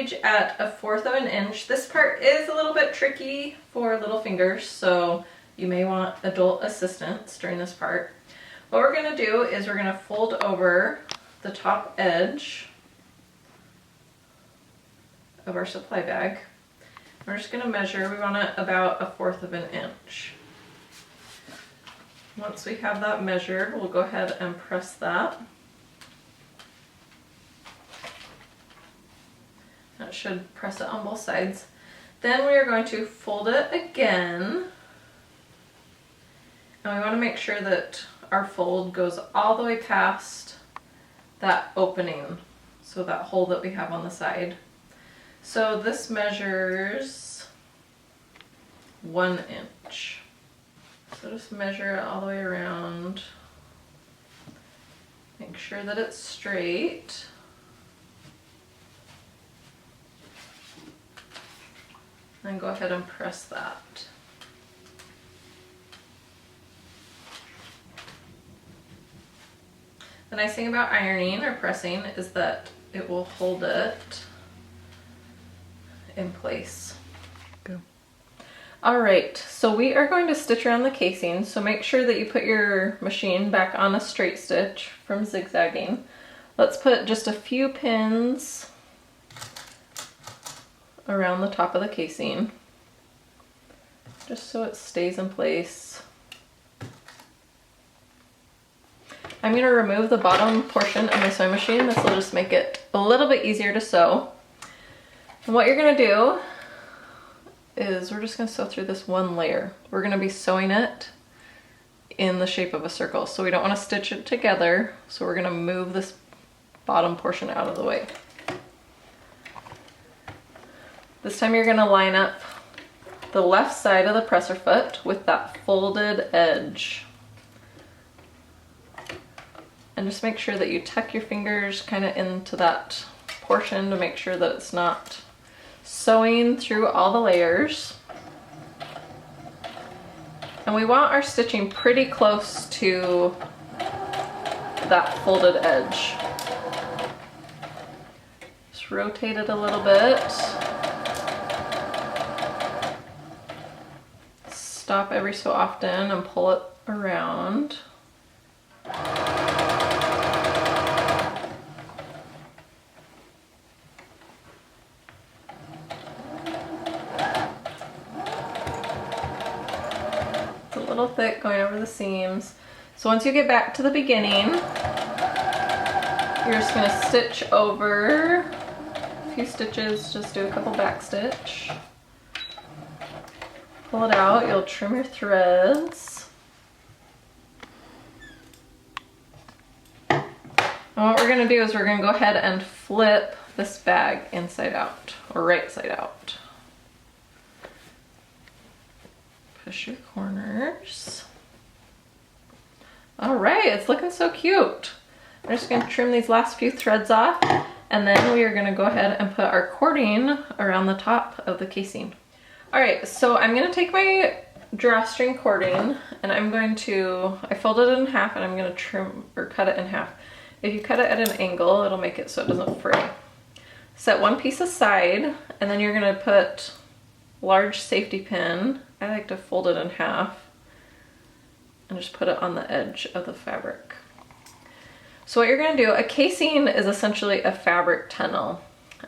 gauge at 1/4 of an inch. This part is a little bit tricky for little fingers, so you may want adult assistance during this part. What we're gonna do is we're gonna fold over the top edge of our supply bag. We're just gonna measure, we want it about 1/4 of an inch. Once we have that measured, we'll go ahead and press that. That should press it on both sides. Then we are going to fold it again. And we want to make sure that our fold goes all the way past that opening, so that hole that we have on the side. So this measures 1 inch. So just measure it all the way around. Make sure that it's straight. And go ahead and press that. The nice thing about ironing or pressing is that it will hold it in place. Go. All right, so we are going to stitch around the casing, so make sure that you put your machine back on a straight stitch from zigzagging. Let's put just a few pins around the top of the casing, just so it stays in place. I'm going to remove the bottom portion of my sewing machine. This will just make it a little bit easier to sew. And what you're going to do is we're just going to sew through this one layer. We're going to be sewing it in the shape of a circle, so we don't want to stitch it together, so we're going to move this bottom portion out of the way. This time you're going to line up the left side of the presser foot with that folded edge. And just make sure that you tuck your fingers kind of into that portion to make sure that it's not sewing through all the layers. And we want our stitching pretty close to that folded edge. Just rotate it a little bit. Stop every so often and pull it around. It's a little thick going over the seams. So once you get back to the beginning, you're just going to stitch over a few stitches, just do a couple back stitch. Pull it out, you'll trim your threads. And what we're going to do is we're going to go ahead and flip this bag inside out, or right side out. Push your corners. All right, it's looking so cute. I'm just going to trim these last few threads off, and then we are going to go ahead and put our cording around the top of the casing. All right, so I'm gonna take my drawstring cording and I'm going to, I folded it in half and I'm gonna trim or cut it in half. If you cut it at an angle, it'll make it so it doesn't fray. Set one piece aside and then you're gonna put large safety pin. I like to fold it in half and just put it on the edge of the fabric. So what you're gonna do, a casing is essentially a fabric tunnel.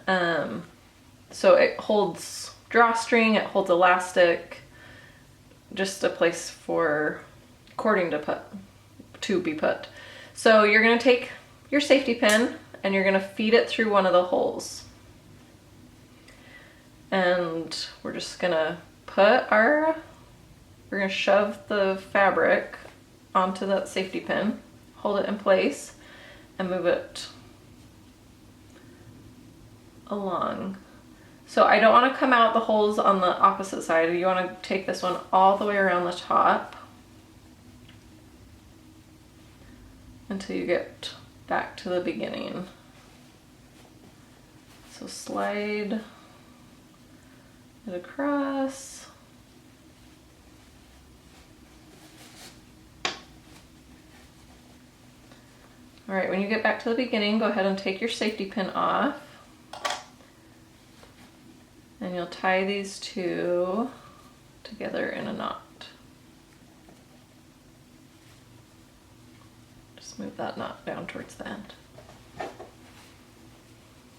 So it holds drawstring, it holds elastic, just a place for cording to be put. So you're going to take your safety pin and you're going to feed it through one of the holes. And we're just going to we're going to shove the fabric onto that safety pin, hold it in place, and move it along. So I don't want to come out the holes on the opposite side. You want to take this one all the way around the top until you get back to the beginning. So slide it across. All right, when you get back to the beginning, go ahead and take your safety pin off. And you'll tie these two together in a knot. Just move that knot down towards the end.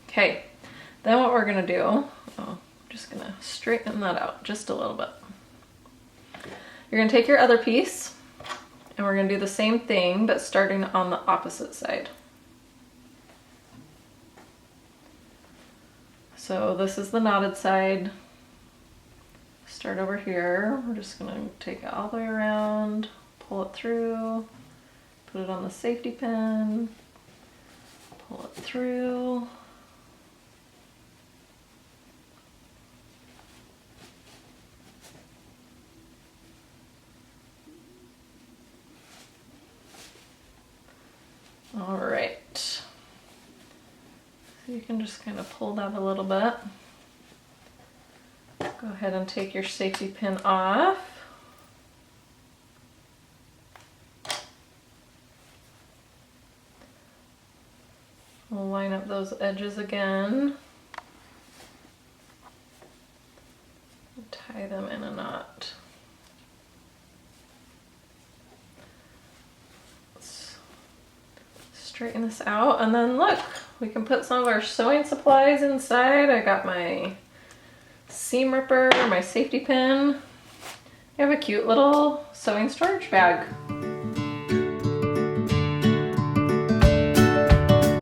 Okay, then what we're gonna do, I'm just gonna straighten that out just a little bit. You're gonna take your other piece and we're gonna do the same thing, but starting on the opposite side. So this is the knotted side. Start over here. We're just gonna take it all the way around, pull it through, put it on the safety pin, pull it through. All right. So you can just kind of pull that a little bit. Go ahead and take your safety pin off. We'll line up those edges again. Tie them in a knot. Let's straighten this out, and then look, we can put some of our sewing supplies inside. I got my seam ripper, my safety pin. I have a cute little sewing storage bag.